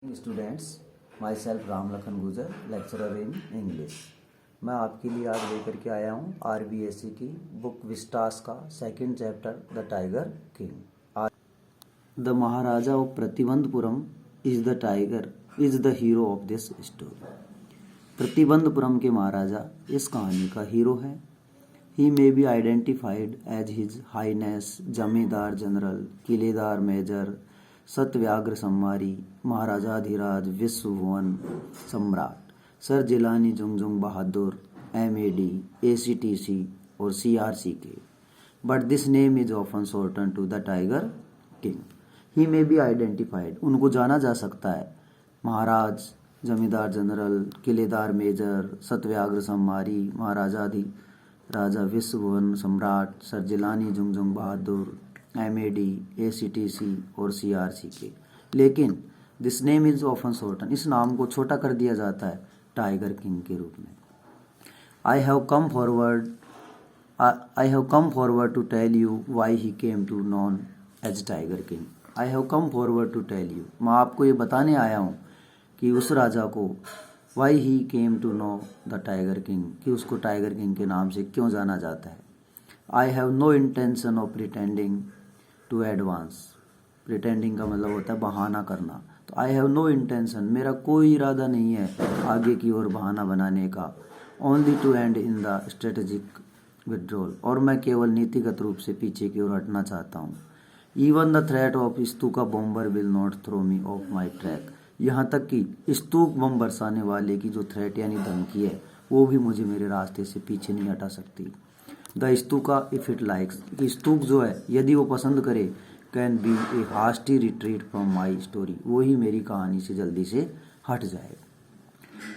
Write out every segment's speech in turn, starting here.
Students, my self Ram Lakhan गुजर, lecturer in English. मैं आपके लिए आज लेकर के आया हूँ आरबीएससी की बुक विस्टास का second chapter the tiger king. The Maharaja of Pratibandapuram is the tiger is the hero of this story. Pratibandapuram के महाराजा इस कहानी का हीरो है। He may be identified as his highness Jamedar general, Khiledar major, Satavyaghra Sammari, Maharajadhiraja Vishwabhuvana Samrat, sir Jilani Jungjung Bahadur, MAD, ACTC और CRCK। But this name is often shorten to the tiger king. He may be identified, उनको जाना जा सकता है, महाराज, जमींदार जनरल, किलेदार मेजर, सतव्याग्र सम्मारी, राजा विश्वभुवन Samrat, sir Jilani Jungjung Bahadur, MAD, ACTC और CRCK। लेकिन this name is often shorten, इस नाम को छोटा कर दिया जाता है टाइगर किंग के रूप में। I have come forward to tell you why he came to known as tiger king. I have come forward to tell you, मैं आपको ये बताने आया हूँ कि उस राजा को why he came to know the tiger king, कि उसको टाइगर किंग के नाम से क्यों जाना जाता है। I have no intention of pretending to advance. Pretending का मतलब होता है बहाना करना। तो आई हैव नो इंटेंशन, मेरा कोई इरादा नहीं है आगे की ओर बहाना बनाने का। Only to end in the strategic withdrawal, और मैं केवल नीतिगत रूप से पीछे की ओर हटना चाहता हूँ। Even the threat of Stuka bomber will not throw me off my track. यहाँ तक कि स्तूक बम बरसाने वाले की जो थ्रेट यानी धमकी है, वो भी मुझे मेरे रास्ते से पीछे नहीं हटा सकती। The Stuka if it likes, Stuka जो है यदि वो पसंद करे, can be a hasty retreat from my story, वो ही मेरी कहानी से जल्दी से हट जाए।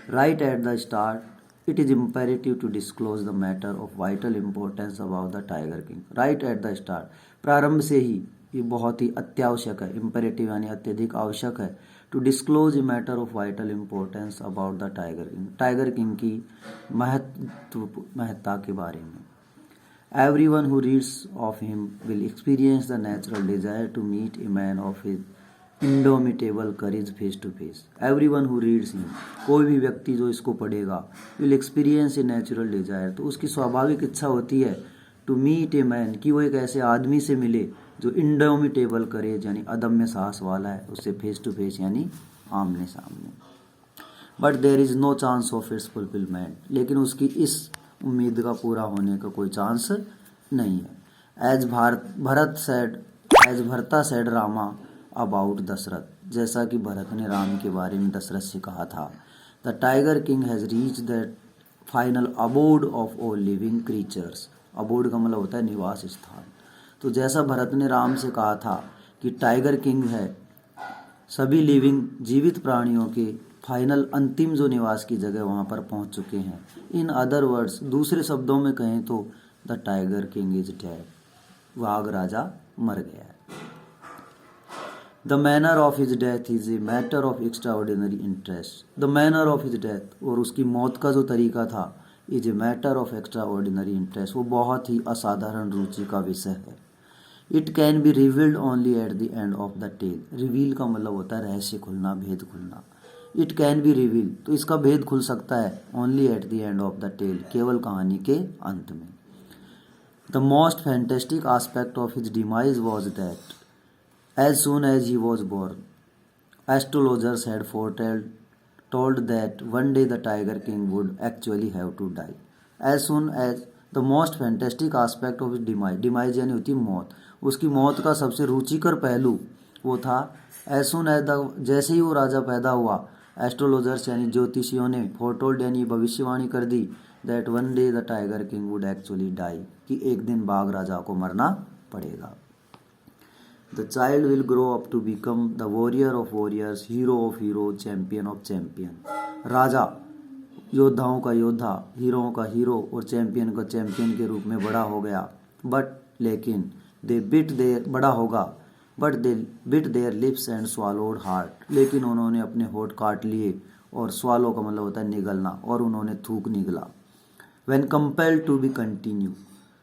Right at the start it is imperative to disclose the matter of vital importance about the tiger king. Right at the start, प्रारंभ से ही ये बहुत ही अत्यावश्यक है, इम्पेरेटिव यानी अत्यधिक आवश्यक है, to disclose a matter of vital importance about the tiger king, tiger king की महत्ता के बारे में। Everyone who reads of him will experience the natural desire to meet a man of his indomitable courage face to face. Everyone who reads him, कोई भी व्यक्ति जो इसको पढ़ेगा, will experience a natural desire, तो उसकी स्वाभाविक इच्छा होती है to meet a man, कि वो एक ऐसे आदमी से मिले जो indomitable courage यानी अदम्य साहस वाला है, उससे फेस टू फेस यानी आमने सामने। But there is no chance of its fulfillment, लेकिन उसकी इस उम्मीद का पूरा होने का कोई चांस नहीं है। एज भरता सेड रामा अबाउट दशरथ, जैसा कि भरत ने राम के बारे में दशरथ से कहा था। The tiger king has reach that final abode of all living creatures. Abode का मतलब होता है निवास स्थान। तो जैसा भरत ने राम से कहा था कि टाइगर किंग है सभी लिविंग जीवित प्राणियों के फाइनल अंतिम जो निवास की जगह वहाँ पर पहुँच चुके हैं। इन अदर वर्ड्स, दूसरे शब्दों में कहें तो the tiger king is dead, वाघ राजा मर गया है। The manner of his death is a matter of extraordinary interest. The manner of his death, और उसकी मौत का जो तरीका था, is a matter of extraordinary interest, वो बहुत ही असाधारण रुचि का विषय है। It can be revealed only at the end of the tale. Reveal का मतलब होता है रहस्य खुलना, भेद खुलना। इट कैन बी रिवील, तो इसका भेद खुल सकता है only at the end of the tale, केवल कहानी के अंत में। The most fantastic aspect of his demise was that as soon as he was born astrologers had told that one day the tiger king would actually have to die. As soon as, the most fantastic aspect of his demise, demise यानी होती मौत, उसकी मौत का सबसे रुचिकर पहलू वो था एज सून एज द, जैसे ही वो राजा पैदा हुआ, एस्ट्रोलॉजर्स यानी ज्योतिषियों ने फोरटोल्ड यानी भविष्यवाणी कर दी that one day the tiger king would actually die, कि एक दिन बाघ राजा को मरना पड़ेगा। The child will grow up to become the warrior of warriors, hero of hero, champion of champion. राजा योद्धाओं का योद्धा, हीरोओं का हीरो और चैंपियन का चैंपियन के रूप में बड़ा हो गया। लेकिन दे बिट देयर, बड़ा होगा, but they bit there lips and swallowed heart, लेकिन उन्होंने अपने होठ काट लिए, और स्वालो का मतलब होता है निगलना, और उन्होंने थूक निगला। When compelled to be continue,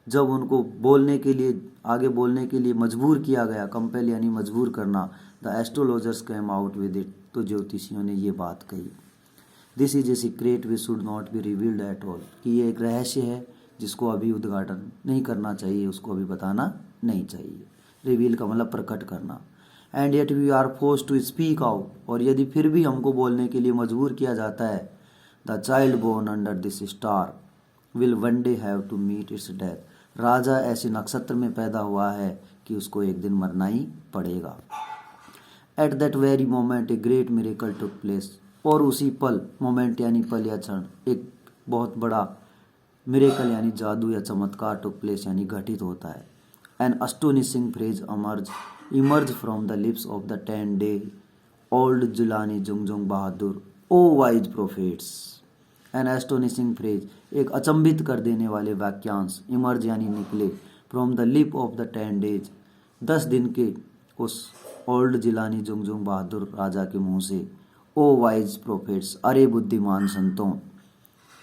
जब उनको बोलने के लिए, आगे बोलने के लिए मजबूर किया गया, कंपेल यानी मजबूर करना, the astrologers came out with it तो ज्योतिषियों ने ये बात कही, this is a secret which should not be revealed at all, कि ये एक रहस्य है जिसको अभी उद्घाटन नहीं करना चाहिए, उसको अभी बताना नहीं चाहिए। रिवील का मतलब प्रकट करना। And yet we are force to speak out, और यदि फिर भी हमको बोलने के लिए मजबूर किया जाता है, the child born under this star will one day have to meet its death, राजा ऐसे नक्षत्र में पैदा हुआ है कि उसको एक दिन मरना ही पड़ेगा। At that very moment a great miracle took place, और उसी पल, मोमेंट यानी पल या क्षण, एक बहुत बड़ा मिरेकल यानी जादू या चमत्कार टुक प्लेस यानी घटित होता है। An astonishing phrase emerge from the lips of the 10-day old Jilani Jungjung Bahadur, O wise prophets. An astonishing phrase, एक अचंभित कर देने वाले वाक्यांश, इमर्ज यानी निकले, from the lip of the 10 days, 10 दिन के उस ओल्ड जिलानी जुंगजुंग बहादुर राजा के मुंह से, ओ वाइज प्रोफेट्स, अरे बुद्धिमान संतों।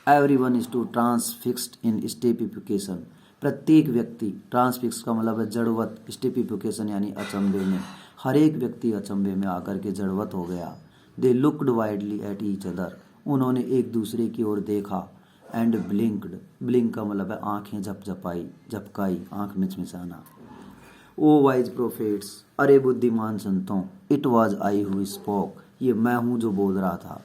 एवरीवन इज टू ट्रांसफिक्स्ड इन स्टेपिफिकेशन, प्रत्येक व्यक्ति, ट्रांसफिक्स का मतलब है जड़वत, स्टेपिफिकेशन यानी अचंभे में, हर एक व्यक्ति अचंभे में आकर के जड़वत हो गया। They looked widely at each other, उन्होंने एक दूसरे की ओर देखा। एंड ब्लिंक्ड, ब्लिंक का मतलब है आंखें झपकाई, आंख मिचमिचाना। ओ वाइज प्रोफेट्स, अरे बुद्धिमान संतों। It was I who spoke, ये मैं हूँ जो बोल रहा था।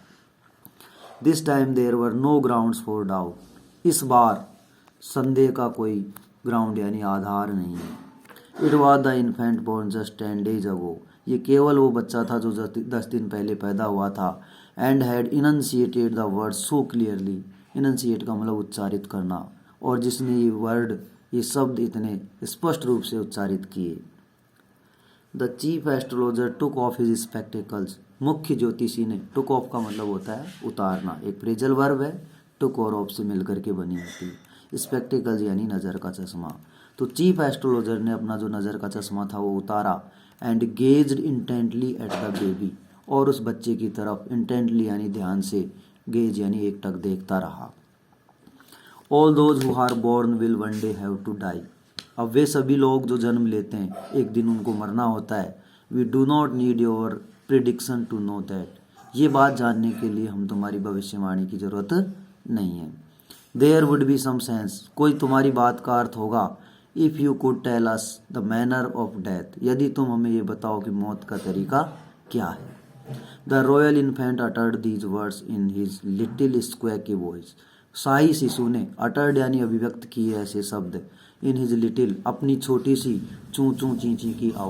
This time there were no grounds for doubt, इस बार संदेह का कोई ग्राउंड यानी आधार नहीं है। It was the infant born just 10 days ago, ये केवल वो बच्चा था जो 10 दिन पहले पैदा हुआ था। And had enunciated the word so clearly, enunciate का मतलब उच्चारित करना, और जिसने ये वर्ड, ये शब्द इतने स्पष्ट रूप से उच्चारित किए। The chief astrologer took off his spectacles, मुख्य ज्योतिषी ने, टुक ऑफ का मतलब होता है उतारना, एक फ्रेजल वर्ब है, टुक और ऑफ से मिलकर के बनी होती है। स्पेक्टिकल्स यानी नज़र का चश्मा। तो चीफ एस्ट्रोलॉजर ने अपना जो नज़र का चश्मा था वो उतारा। And gazed intently at the baby, और उस बच्चे की तरफ इंटेंटली यानी ध्यान से, गेज यानी एकटक देखता रहा। All those who are born will one day have to die, अब वे सभी लोग जो जन्म लेते हैं एक दिन उनको मरना होता है। We do not need your prediction to know that, ये बात जानने के लिए हम तुम्हारी भविष्यवाणी की जरूरत नहीं है। There would be some sense, कोई तुम्हारी बात का अर्थ होगा। If you could tell us the manner of death, यदि तुम हमें ये बताओ कि मौत का तरीका क्या है। The royal infant uttered these words in his little squeaky voice, शाही शिशु ने, अटर्ड यानी अभिव्यक्त किए ऐसे शब्द, इन हिज लिटिल, अपनी छोटी सी चूं चूं ची ची की आवाज़